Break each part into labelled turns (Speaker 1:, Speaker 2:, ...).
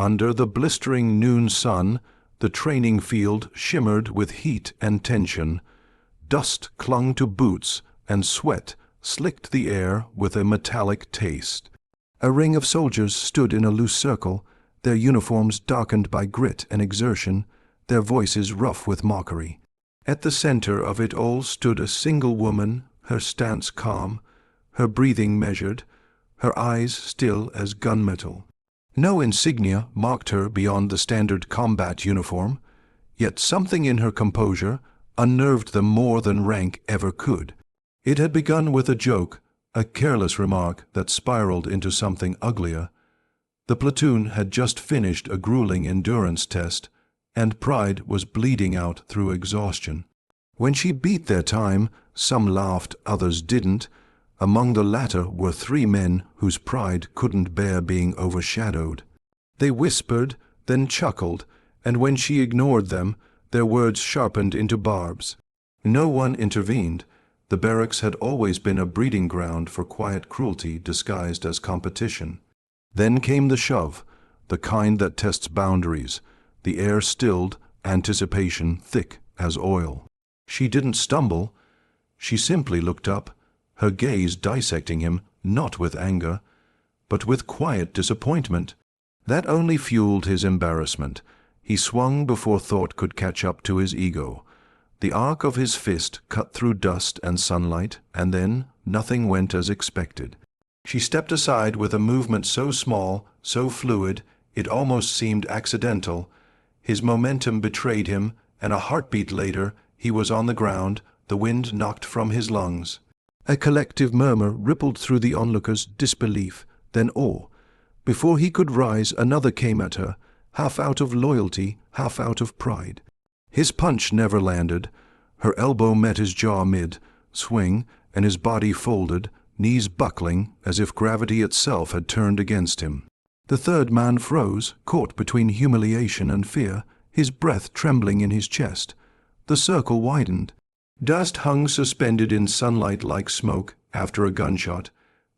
Speaker 1: Under the blistering noon sun, the training field shimmered with heat and tension. Dust clung to boots, and sweat slicked the air with a metallic taste. A ring of soldiers stood in a loose circle, their uniforms darkened by grit and exertion, their voices rough with mockery. At the center of it all stood a single woman, her stance calm, her breathing measured, her eyes still as gunmetal. No insignia marked her beyond the standard combat uniform, yet something in her composure unnerved them more than rank ever could. It had begun with a joke, a careless remark that spiraled into something uglier. The platoon had just finished a grueling endurance test, and pride was bleeding out through exhaustion. When she beat their time, some laughed, others didn't. Among the latter were 3 men whose pride couldn't bear being overshadowed. They whispered, then chuckled, and when she ignored them, their words sharpened into barbs. No one intervened. The barracks had always been a breeding ground for quiet cruelty disguised as competition. Then came the shove, the kind that tests boundaries, the air stilled, anticipation thick as oil. She didn't stumble. She simply looked up, her gaze dissecting him, not with anger, but with quiet disappointment. That only fueled his embarrassment. He swung before thought could catch up to his ego. The arc of his fist cut through dust and sunlight, and then nothing went as expected. She stepped aside with a movement so small, so fluid, it almost seemed accidental. His momentum betrayed him, and a heartbeat later he was on the ground, the wind knocked from his lungs. A collective murmur rippled through the onlookers, disbelief, then awe. Before he could rise, another came at her, half out of loyalty, half out of pride. His punch never landed. Her elbow met his jaw mid-swing, and his body folded, knees buckling, as if gravity itself had turned against him. The third man froze, caught between humiliation and fear, his breath trembling in his chest. The circle widened. Dust hung suspended in sunlight like smoke after a gunshot.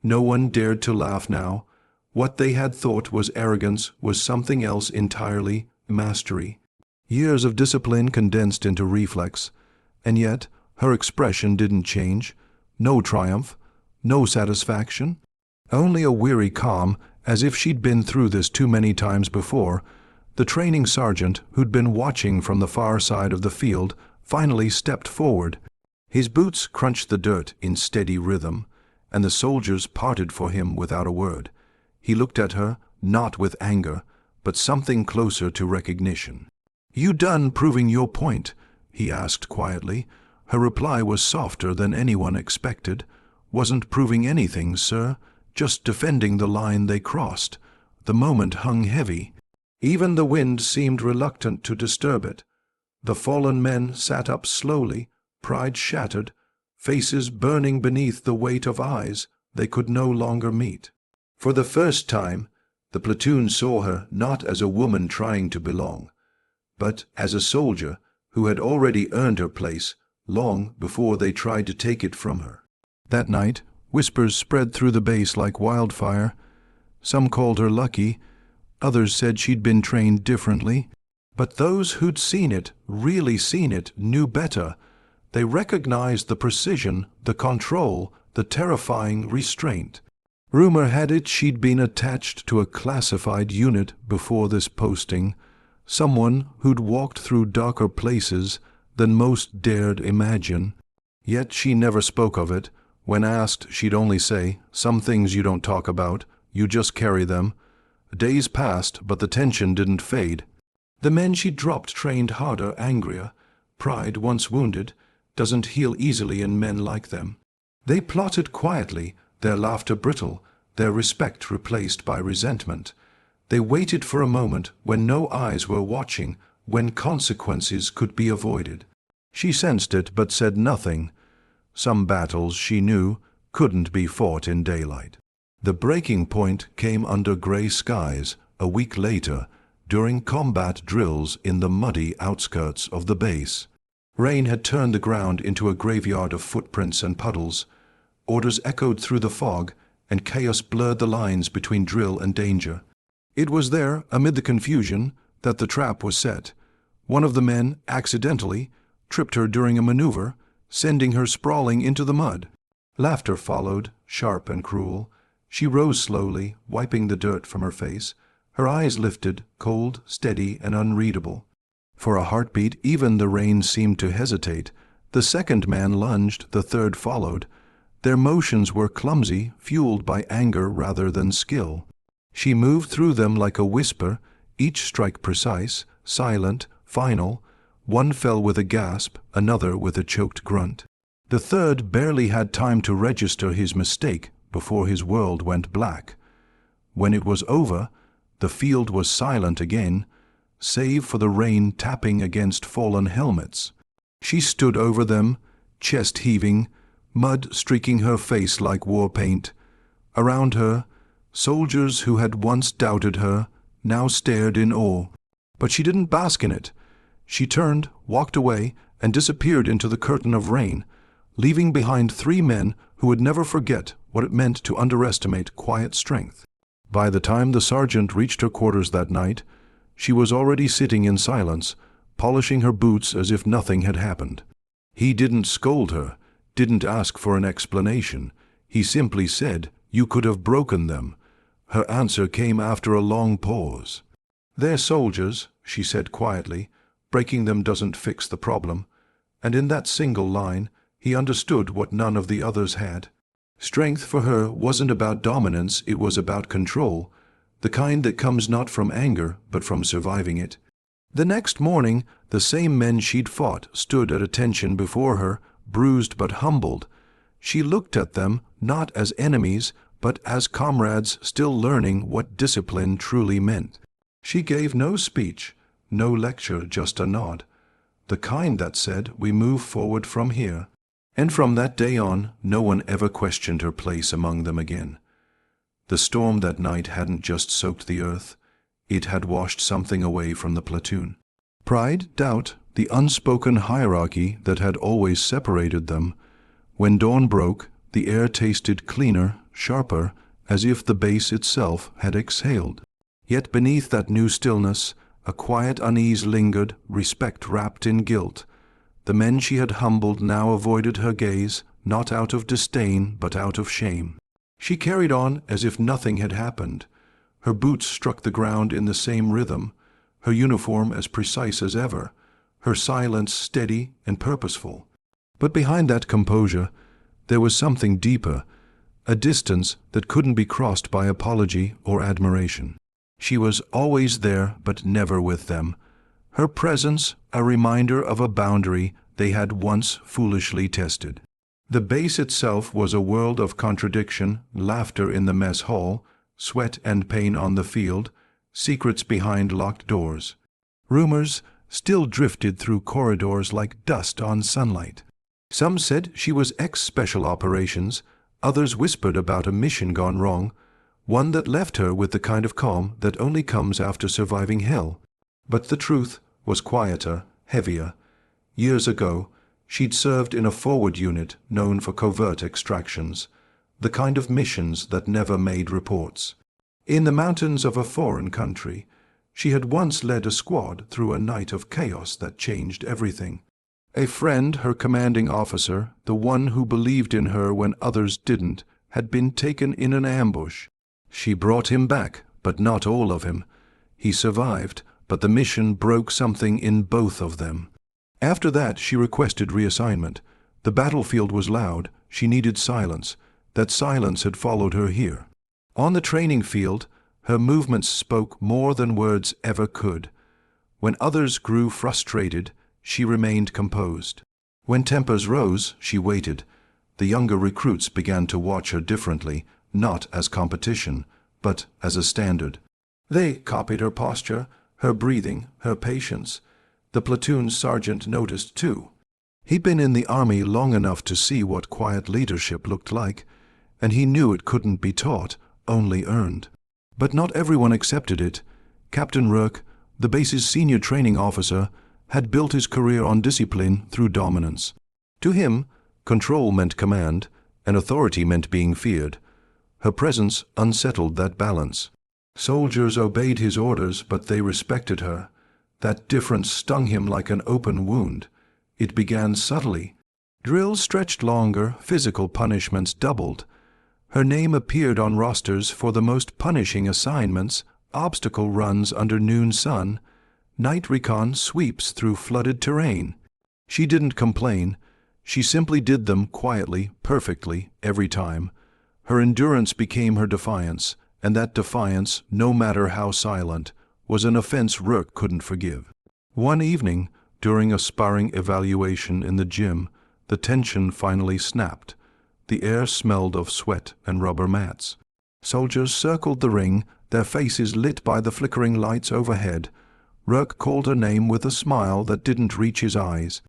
Speaker 1: No one dared to laugh now. What they had thought was arrogance was something else entirely, mastery. Years of discipline condensed into reflex, and yet her expression didn't change. No triumph, no satisfaction, only a weary calm, as if she'd been through this too many times before. The training sergeant, who'd been watching from the far side of the field, finally stepped forward. His boots crunched the dirt in steady rhythm, and the soldiers parted for him without a word. He looked at her, not with anger, but something closer to recognition. "You done proving your point?" he asked quietly. Her reply was softer than anyone expected. "Wasn't proving anything, sir, just defending the line they crossed." The moment hung heavy. Even the wind seemed reluctant to disturb it. The fallen men sat up slowly, pride shattered, faces burning beneath the weight of eyes they could no longer meet. For the first time, the platoon saw her not as a woman trying to belong, but as a soldier who had already earned her place long before they tried to take it from her. That night, whispers spread through the base like wildfire. Some called her lucky, others said she'd been trained differently. But those who'd seen it, really seen it, knew better. They recognized the precision, the control, the terrifying restraint. Rumor had it she'd been attached to a classified unit before this posting, someone who'd walked through darker places than most dared imagine. Yet she never spoke of it. When asked, she'd only say, "Some things you don't talk about, you just carry them." Days passed, but the tension didn't fade. The men she dropped trained harder, angrier. Pride, once wounded, doesn't heal easily in men like them. They plotted quietly, their laughter brittle, their respect replaced by resentment. They waited for a moment when no eyes were watching, when consequences could be avoided. She sensed it but said nothing. Some battles, she knew, couldn't be fought in daylight. The breaking point came under gray skies a week later, during combat drills in the muddy outskirts of the base. Rain had turned the ground into a graveyard of footprints and puddles. Orders echoed through the fog, and chaos blurred the lines between drill and danger. It was there, amid the confusion, that the trap was set. One of the men, accidentally, tripped her during a maneuver, sending her sprawling into the mud. Laughter followed, sharp and cruel. She rose slowly, wiping the dirt from her face, her eyes lifted, cold, steady, and unreadable. For a heartbeat, even the rain seemed to hesitate. The second man lunged, the third followed. Their motions were clumsy, fueled by anger rather than skill. She moved through them like a whisper, each strike precise, silent, final. One fell with a gasp, another with a choked grunt. The third barely had time to register his mistake before his world went black. When it was over, the field was silent again, save for the rain tapping against fallen helmets. She stood over them, chest heaving, mud streaking her face like war paint. Around her, soldiers who had once doubted her now stared in awe. But she didn't bask in it. She turned, walked away, and disappeared into the curtain of rain, leaving behind 3 men who would never forget what it meant to underestimate quiet strength. By the time the sergeant reached her quarters that night, she was already sitting in silence, polishing her boots as if nothing had happened. He didn't scold her, didn't ask for an explanation. He simply said, "You could have broken them." Her answer came after a long pause. "They're soldiers," she said quietly. "Breaking them doesn't fix the problem." And in that single line, he understood what none of the others had. Strength for her wasn't about dominance, it was about control, the kind that comes not from anger, but from surviving it. The next morning, the same men she'd fought stood at attention before her, bruised but humbled. She looked at them not as enemies, but as comrades still learning what discipline truly meant. She gave no speech, no lecture, just a nod, the kind that said, "We move forward from here." And from that day on, no one ever questioned her place among them again. The storm that night hadn't just soaked the earth, it had washed something away from the platoon. Pride, doubt, the unspoken hierarchy that had always separated them. When dawn broke, the air tasted cleaner, sharper, as if the base itself had exhaled. Yet beneath that new stillness, a quiet unease lingered, respect wrapped in guilt. The men she had humbled now avoided her gaze, not out of disdain, but out of shame. She carried on as if nothing had happened. Her boots struck the ground in the same rhythm, her uniform as precise as ever, her silence steady and purposeful. But behind that composure, there was something deeper, a distance that couldn't be crossed by apology or admiration. She was always there, but never with them. Her presence, a reminder of a boundary they had once foolishly tested. The base itself was a world of contradiction, laughter in the mess hall, sweat and pain on the field, secrets behind locked doors. Rumors still drifted through corridors like dust on sunlight. Some said she was ex-special operations, others whispered about a mission gone wrong, one that left her with the kind of calm that only comes after surviving hell. But the truth was quieter, heavier. Years ago, she'd served in a forward unit known for covert extractions, the kind of missions that never made reports. In the mountains of a foreign country, she had once led a squad through a night of chaos that changed everything. A friend, her commanding officer, the one who believed in her when others didn't, had been taken in an ambush. She brought him back, but not all of him. He survived, but the mission broke something in both of them. After that, she requested reassignment. The battlefield was loud. She needed silence. That silence had followed her here. On the training field, her movements spoke more than words ever could. When others grew frustrated, she remained composed. When tempers rose, she waited. The younger recruits began to watch her differently, not as competition, but as a standard. They copied her posture, her breathing, her patience. The platoon's sergeant noticed too. He'd been in the army long enough to see what quiet leadership looked like, and he knew it couldn't be taught, only earned. But not everyone accepted it. Captain Rourke, the base's senior training officer, had built his career on discipline through dominance. To him, control meant command, and authority meant being feared. Her presence unsettled that balance. Soldiers obeyed his orders, but they respected her. That difference stung him like an open wound. It began subtly. Drills stretched longer, physical punishments doubled. Her name appeared on rosters for the most punishing assignments, obstacle runs under noon sun, night recon sweeps through flooded terrain. She didn't complain. She simply did them quietly, perfectly, every time. Her endurance became her defiance, and that defiance, no matter how silent, was an offense Rourke couldn't forgive. One evening, during a sparring evaluation in the gym, the tension finally snapped. The air smelled of sweat and rubber mats. Soldiers circled the ring, their faces lit by the flickering lights overhead. Rourke called her name with a smile that didn't reach his eyes.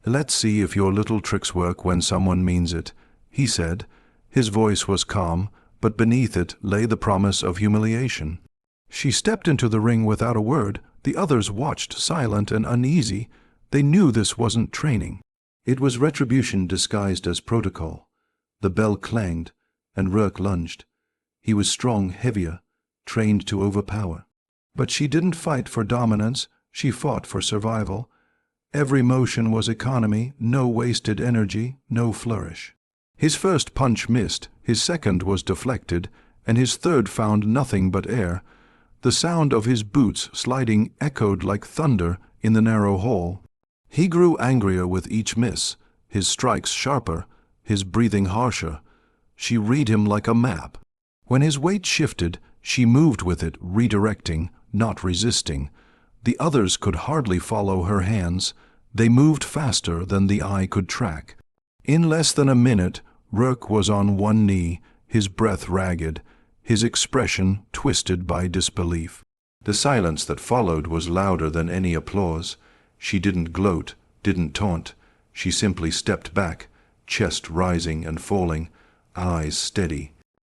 Speaker 1: "Let's see if your little tricks work when someone means it," he said. His voice was calm, but beneath it lay the promise of humiliation. She stepped into the ring without a word. The others watched, silent and uneasy. They knew this wasn't training. It was retribution disguised as protocol. The bell clanged, and Rourke lunged. He was strong, heavier, trained to overpower. But she didn't fight for dominance, she fought for survival. Every motion was economy, no wasted energy, no flourish. His first punch missed, his second was deflected, and his third found nothing but air. The sound of his boots sliding echoed like thunder in the narrow hall. He grew angrier with each miss, his strikes sharper, his breathing harsher. She read him like a map. When his weight shifted, she moved with it, redirecting, not resisting. The others could hardly follow her hands. They moved faster than the eye could track. In less than a minute, Rourke was on one knee, his breath ragged, his expression twisted by disbelief. The silence that followed was louder than any applause. She didn't gloat, didn't taunt. She simply stepped back, chest rising and falling, eyes steady.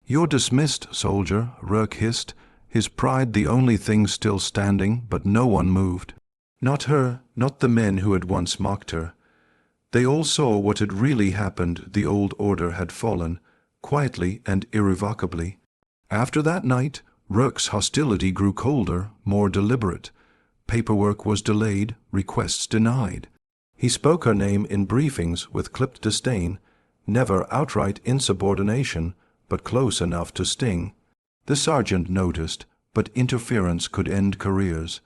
Speaker 1: "You're dismissed, soldier," Rourke hissed, his pride the only thing still standing, but no one moved. Not her, not the men who had once mocked her. They all saw what had really happened. The old order had fallen, quietly and irrevocably. After that night, Rourke's hostility grew colder, more deliberate. Paperwork was delayed, requests denied. He spoke her name in briefings with clipped disdain, never outright insubordination, but close enough to sting. The sergeant noticed, but interference could end careers.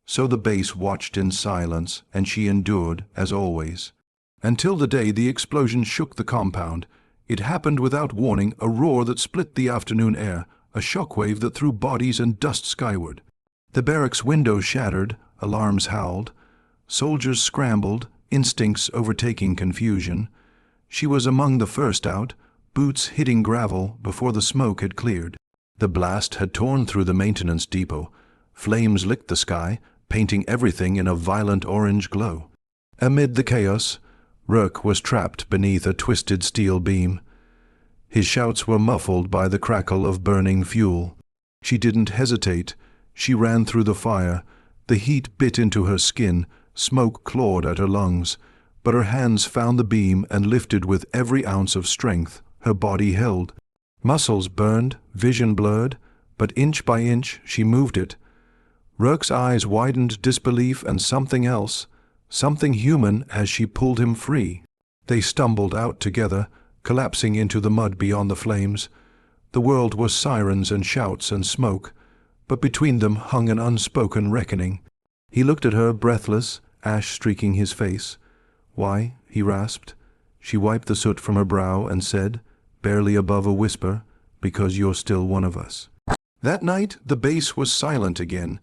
Speaker 1: So the base watched in silence, and she endured, as always. Until the day the explosion shook the compound. It happened without warning, a roar that split the afternoon air, a shockwave that threw bodies and dust skyward. The barracks windows shattered, alarms howled. Soldiers scrambled, instincts overtaking confusion. She was among the first out, boots hitting gravel before the smoke had cleared. The blast had torn through the maintenance depot. Flames licked the sky, painting everything in a violent orange glow. Amid the chaos, Rourke was trapped beneath a twisted steel beam. His shouts were muffled by the crackle of burning fuel. She didn't hesitate. She ran through the fire. The heat bit into her skin, smoke clawed at her lungs. But her hands found the beam and lifted with every ounce of strength her body held. Muscles burned, vision blurred, but inch by inch she moved it. Rourke's eyes widened disbelief and something else, something human, as she pulled him free. They stumbled out together, collapsing into the mud beyond the flames. The world was sirens and shouts and smoke, but between them hung an unspoken reckoning. He looked at her, breathless, ash streaking his face. "Why?" he rasped. She wiped the soot from her brow and said, barely above a whisper, "Because you're still one of us." That night the base was silent again.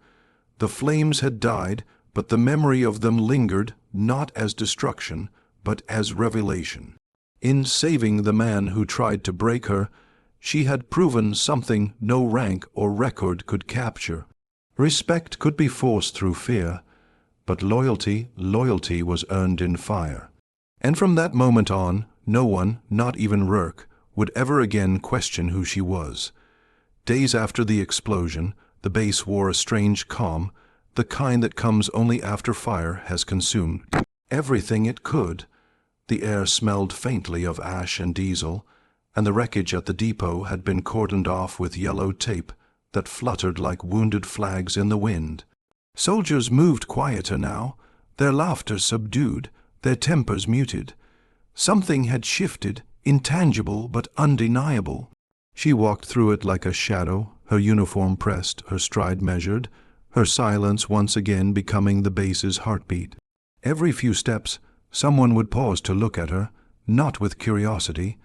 Speaker 1: The flames had died, but the memory of them lingered, not as destruction, but as revelation. In saving the man who tried to break her, she had proven something no rank or record could capture. Respect could be forced through fear, but loyalty was earned in fire. And from that moment on, no one, not even Rourke, would ever again question who she was. Days after the explosion, the base wore a strange calm, the kind that comes only after fire has consumed everything it could. The air smelled faintly of ash and diesel, and the wreckage at the depot had been cordoned off with yellow tape, that fluttered like wounded flags in the wind. Soldiers moved quieter now, their laughter subdued, their tempers muted. Something had shifted, intangible but undeniable. She walked through it like a shadow, her uniform pressed, her stride measured, her silence once again becoming the base's heartbeat. Every few steps, someone would pause to look at her, not with curiosity,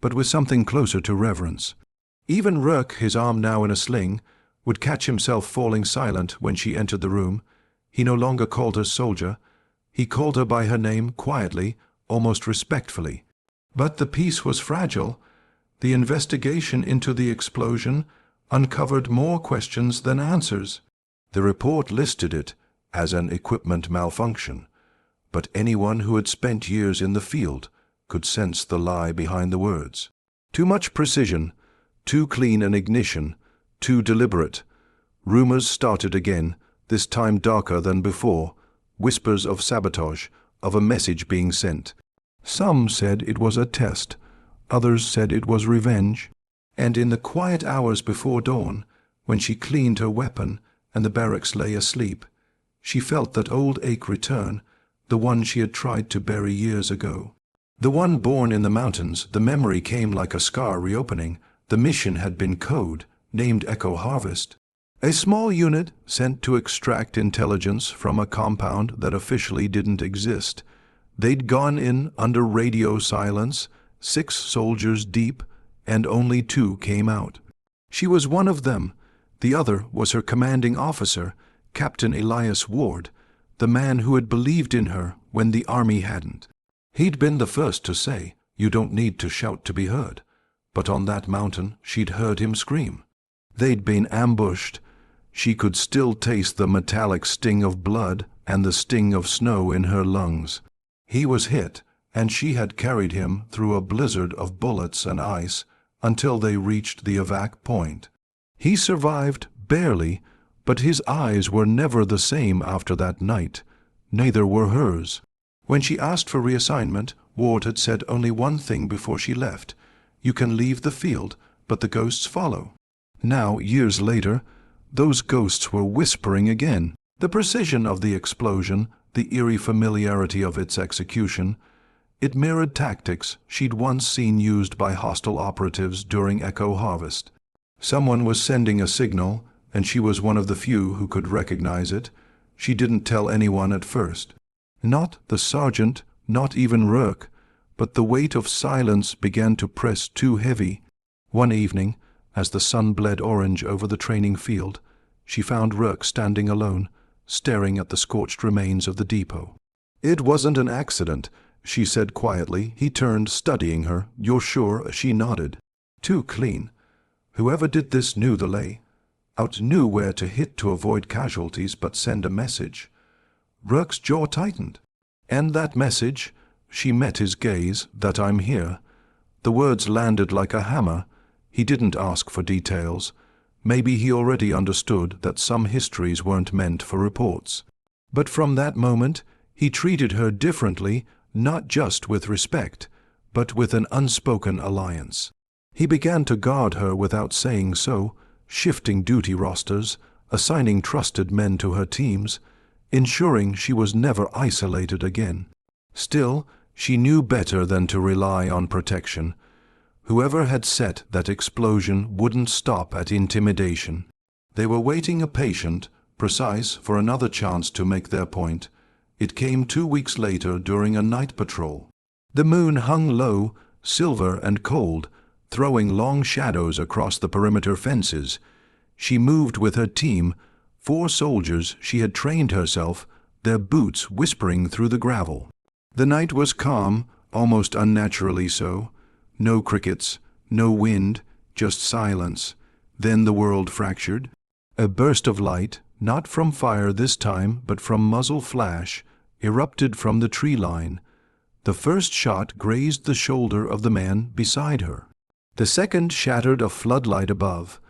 Speaker 1: but with something closer to reverence. Even Rourke, his arm now in a sling, would catch himself falling silent when she entered the room. He no longer called her soldier. He called her by her name quietly, almost respectfully. But the peace was fragile. The investigation into the explosion uncovered more questions than answers. The report listed it as an equipment malfunction, but anyone who had spent years in the field could sense the lie behind the words. Too much precision, too clean an ignition, too deliberate. Rumors started again, this time darker than before, whispers of sabotage, of a message being sent. Some said it was a test, others said it was revenge. And in the quiet hours before dawn, when she cleaned her weapon and the barracks lay asleep, she felt that old ache return, the one she had tried to bury years ago. The one born in the mountains, the memory came like a scar reopening. The mission had been code, named Echo Harvest. A small unit sent to extract intelligence from a compound that officially didn't exist. They'd gone in under radio silence, 6 soldiers deep, and only 2 came out. She was one of them. The other was her commanding officer, Captain Elias Ward, the man who had believed in her when the army hadn't. He'd been the first to say, "You don't need to shout to be heard." But on that mountain, she'd heard him scream. They'd been ambushed. She could still taste the metallic sting of blood and the sting of snow in her lungs. He was hit, and she had carried him through a blizzard of bullets and ice until they reached the evac point. He survived, barely, but his eyes were never the same after that night. Neither were hers. When she asked for reassignment, Ward had said only one thing before she left: "You can leave the field, but the ghosts follow." Now, years later, those ghosts were whispering again. The precision of the explosion, the eerie familiarity of its execution, it mirrored tactics she'd once seen used by hostile operatives during Echo Harvest. Someone was sending a signal, and she was one of the few who could recognize it. She didn't tell anyone at first. Not the sergeant, not even Rourke, but the weight of silence began to press too heavy. One evening, as the sun bled orange over the training field, she found Rourke standing alone, staring at the scorched remains of the depot. "It wasn't an accident," she said quietly. He turned, studying her. "You're sure?" She nodded. "Too clean. Whoever did this knew the lay. Knew where to hit to avoid casualties but send a message." Rourke's jaw tightened. "And that message," she met his gaze, "that I'm here." The words landed like a hammer. He didn't ask for details. Maybe he already understood that some histories weren't meant for reports. But from that moment, he treated her differently, not just with respect, but with an unspoken alliance. He began to guard her without saying so, shifting duty rosters, assigning trusted men to her teams, ensuring she was never isolated again. Still, she knew better than to rely on protection. Whoever had set that explosion wouldn't stop at intimidation. They were waiting a patient, precise, for another chance to make their point. It came 2 weeks later during a night patrol. The moon hung low, silver and cold, throwing long shadows across the perimeter fences. She moved with her team, 4 soldiers she had trained herself, their boots whispering through the gravel. The night was calm, almost unnaturally so. No crickets, no wind, just silence. Then the world fractured. A burst of light, not from fire this time, but from muzzle flash, erupted from the tree line. The first shot grazed the shoulder of the man beside her. The second shattered a floodlight above.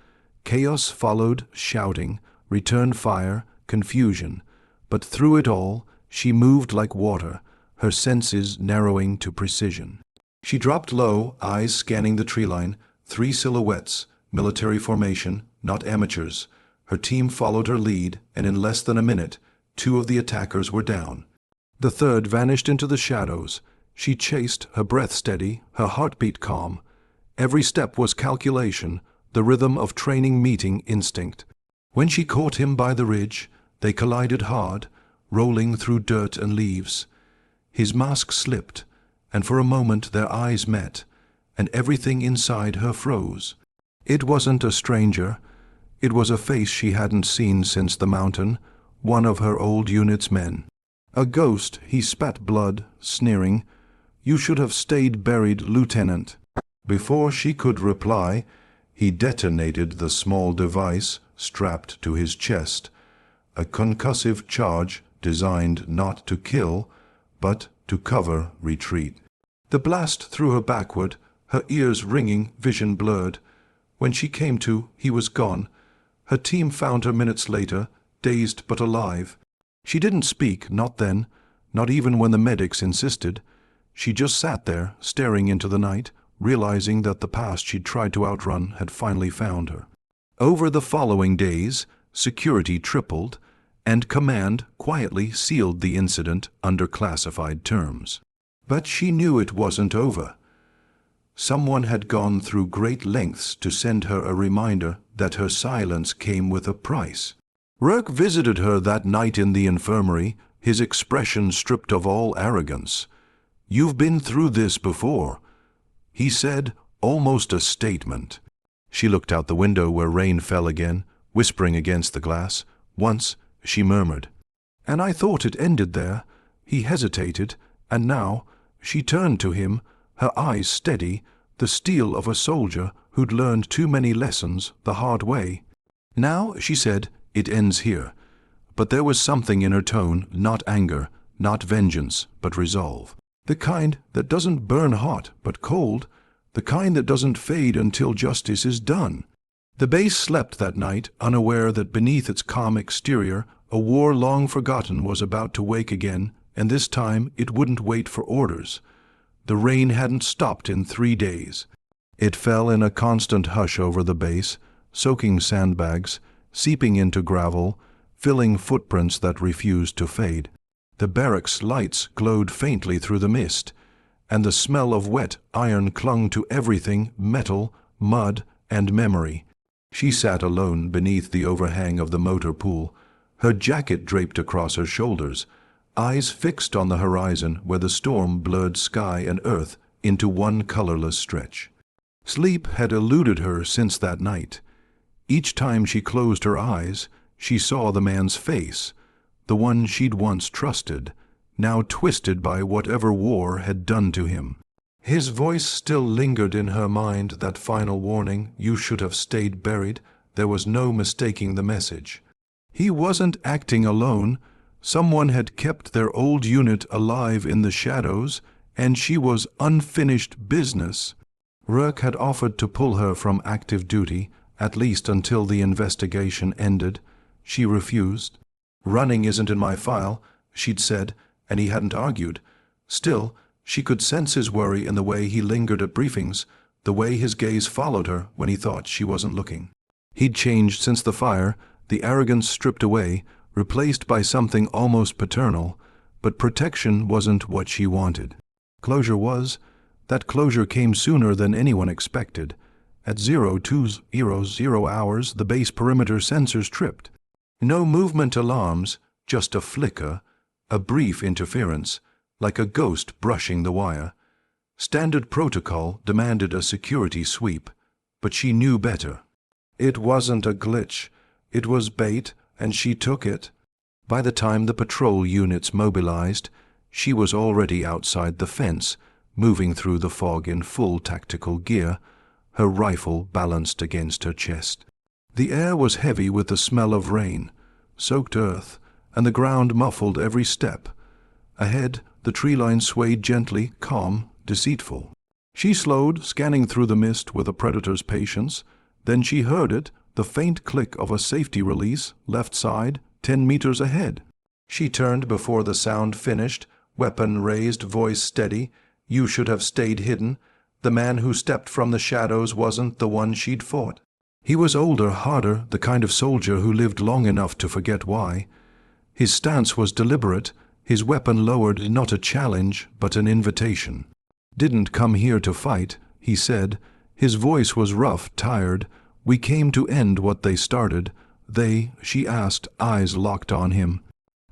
Speaker 1: Chaos followed, shouting, return fire, confusion. But through it all, she moved like water, her senses narrowing to precision. She dropped low, eyes scanning the tree line, 3 silhouettes, military formation, not amateurs. Her team followed her lead, and in less than a minute, 2 of the attackers were down. The third vanished into the shadows. She chased, her breath steady, her heartbeat calm. Every step was calculation, the rhythm of training meeting instinct. When she caught him by the ridge, they collided hard, rolling through dirt and leaves. His mask slipped, and for a moment their eyes met, and everything inside her froze. It wasn't a stranger. It was a face she hadn't seen since the mountain, one of her old unit's men. A ghost. He spat blood, sneering. "You should have stayed buried, Lieutenant." Before she could reply, he detonated the small device strapped to his chest, a concussive charge designed not to kill, but to cover retreat. The blast threw her backward, her ears ringing, vision blurred. When she came to, he was gone. Her team found her minutes later, dazed but alive. She didn't speak, not then, not even when the medics insisted. She just sat there, staring into the night, realizing that the past she'd tried to outrun had finally found her. Over the following days, security tripled, and command quietly sealed the incident under classified terms. But she knew it wasn't over. Someone had gone through great lengths to send her a reminder that her silence came with a price. Rourke visited her that night in the infirmary, his expression stripped of all arrogance. "You've been through this before," he said, almost a statement. She looked out the window where rain fell again, whispering against the glass. Once she murmured, "And I thought it ended there." He hesitated, and now she turned to him, her eyes steady, the steel of a soldier who'd learned too many lessons the hard way. "Now," she said, "it ends here." But there was something in her tone, not anger, not vengeance, but resolve. The kind that doesn't burn hot, but cold, the kind that doesn't fade until justice is done. The base slept that night, unaware that beneath its calm exterior, a war long forgotten was about to wake again, and this time it wouldn't wait for orders. The rain hadn't stopped in 3 days. It fell in a constant hush over the base, soaking sandbags, seeping into gravel, filling footprints that refused to fade. The barracks' lights glowed faintly through the mist, and the smell of wet iron clung to everything, metal, mud, and memory. She sat alone beneath the overhang of the motor pool, her jacket draped across her shoulders, eyes fixed on the horizon where the storm blurred sky and earth into one colorless stretch. Sleep had eluded her since that night. Each time she closed her eyes, she saw the man's face, the one she'd once trusted, now twisted by whatever war had done to him. His voice still lingered in her mind, that final warning, "You should have stayed buried." There was no mistaking the message. He wasn't acting alone. Someone had kept their old unit alive in the shadows, and she was unfinished business. Rourke had offered to pull her from active duty, at least until the investigation ended. She refused. "Running isn't in my file," she'd said, and he hadn't argued. Still, she could sense his worry in the way he lingered at briefings, the way his gaze followed her when he thought she wasn't looking. He'd changed since the fire, the arrogance stripped away, replaced by something almost paternal, but protection wasn't what she wanted. Closure was. That closure came sooner than anyone expected. At 0200 hours, the base perimeter sensors tripped. No movement alarms, just a flicker, a brief interference, like a ghost brushing the wire. Standard protocol demanded a security sweep, but she knew better. It wasn't a glitch. It was bait, and she took it. By the time the patrol units mobilized, she was already outside the fence, moving through the fog in full tactical gear, her rifle balanced against her chest. The air was heavy with the smell of rain, soaked earth, and the ground muffled every step. Ahead, the tree line swayed gently, calm, deceitful. She slowed, scanning through the mist with a predator's patience. Then she heard it, the faint click of a safety release, left side, 10 meters ahead. She turned before the sound finished, weapon raised, voice steady. "You should have stayed hidden." The man who stepped from the shadows wasn't the one she'd fought. He was older, harder, the kind of soldier who lived long enough to forget why. His stance was deliberate, his weapon lowered, not a challenge, but an invitation. "Didn't come here to fight," he said. His voice was rough, tired. "We came to end what they started." "They?" she asked, eyes locked on him.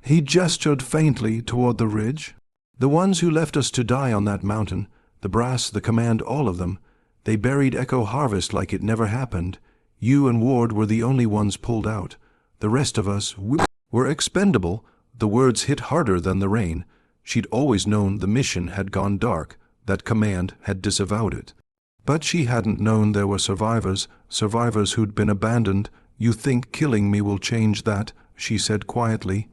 Speaker 1: He gestured faintly toward the ridge. "The ones who left us to die on that mountain. The brass, the command, all of them. They buried Echo Harvest like it never happened. You and Ward were the only ones pulled out. The rest of us, we were expendable." The words hit harder than the rain. She'd always known the mission had gone dark, that command had disavowed it. But she hadn't known there were survivors who'd been abandoned. "You think killing me will change that?" she said quietly.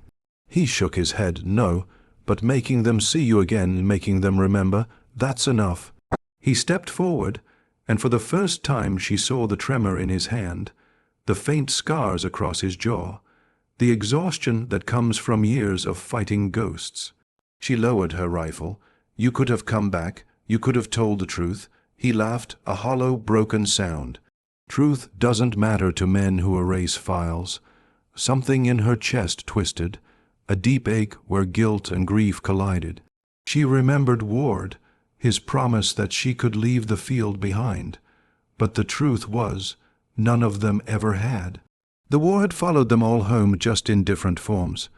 Speaker 1: He shook his head. "No, but making them see you again, making them remember, that's enough." He stepped forward, and for the first time she saw the tremor in his hand, the faint scars across his jaw, the exhaustion that comes from years of fighting ghosts. She lowered her rifle. "You could have come back. You could have told the truth." He laughed, a hollow, broken sound. "Truth doesn't matter to men who erase files." Something in her chest twisted, a deep ache where guilt and grief collided. She remembered Ward, his promise that she could leave the field behind. But the truth was, none of them ever had. The war had followed them all home, just in different forms.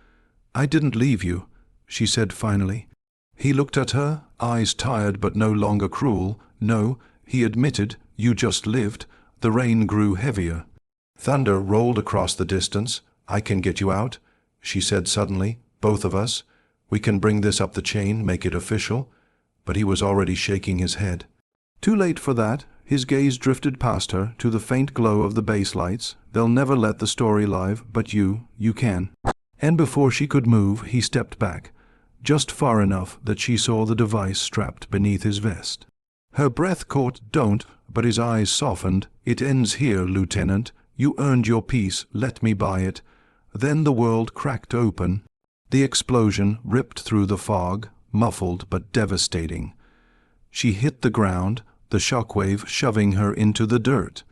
Speaker 1: "I didn't leave you," she said finally. He looked at her, eyes tired but no longer cruel. "No," he admitted, "you just lived." The rain grew heavier. Thunder rolled across the distance. "I can get you out," she said suddenly. "Both of us. We can bring this up the chain, make it official." But he was already shaking his head. Too late for that. His gaze drifted past her, to the faint glow of the base lights. "They'll never let the story live, but you can." And before she could move, he stepped back, just far enough that she saw the device strapped beneath his vest. Her breath caught. "Don't," but his eyes softened. "It ends here, Lieutenant. You earned your peace. Let me buy it." Then the world cracked open. The explosion ripped through the fog, muffled but devastating. She hit the ground, the shockwave shoving her into the dirt.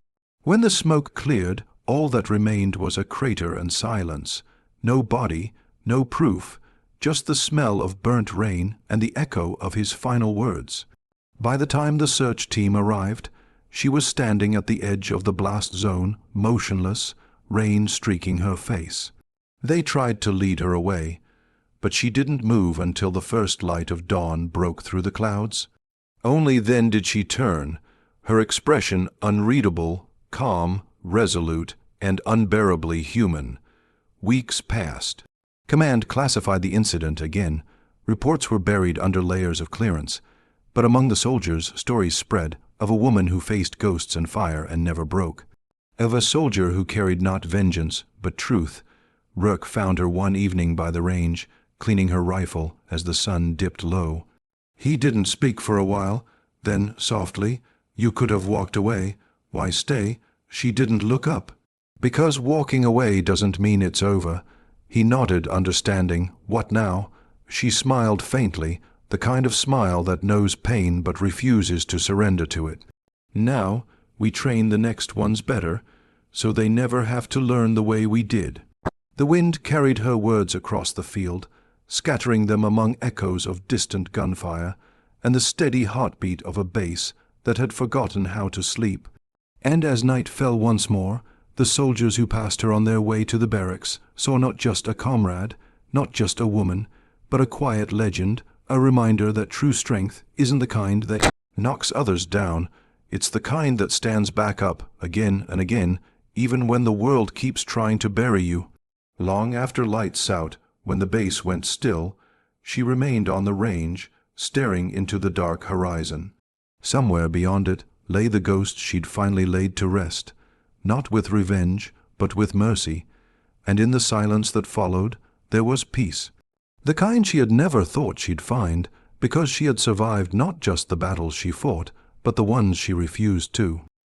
Speaker 1: When the smoke cleared, all that remained was a crater and silence. No body, no proof, just the smell of burnt rain and the echo of his final words. By the time the search team arrived, she was standing at the edge of the blast zone, motionless, rain streaking her face. They tried to lead her away, but she didn't move until the first light of dawn broke through the clouds. Only then did she turn, her expression unreadable, calm, resolute, and unbearably human. Weeks passed. Command classified the incident again. Reports were buried under layers of clearance. But among the soldiers, stories spread of a woman who faced ghosts and fire and never broke. Of a soldier who carried not vengeance, but truth. Rourke found her one evening by the range, cleaning her rifle as the sun dipped low. He didn't speak for a while. Then, softly, "You could have walked away. Why stay?" She didn't look up. "Because walking away doesn't mean it's over." He nodded, understanding. "What now?" She smiled faintly, the kind of smile that knows pain but refuses to surrender to it. "Now, we train the next ones better, so they never have to learn the way we did." The wind carried her words across the field, scattering them among echoes of distant gunfire and the steady heartbeat of a base that had forgotten how to sleep. And as night fell once more, the soldiers who passed her on their way to the barracks saw not just a comrade, not just a woman, but a quiet legend, a reminder that true strength isn't the kind that knocks others down. It's the kind that stands back up again and again, even when the world keeps trying to bury you. Long after lights out, when the base went still, she remained on the range, staring into the dark horizon. Somewhere beyond it lay the ghost she'd finally laid to rest, not with revenge, but with mercy, and in the silence that followed there was peace. The kind she had never thought she'd find, because she had survived not just the battles she fought, but the ones she refused to.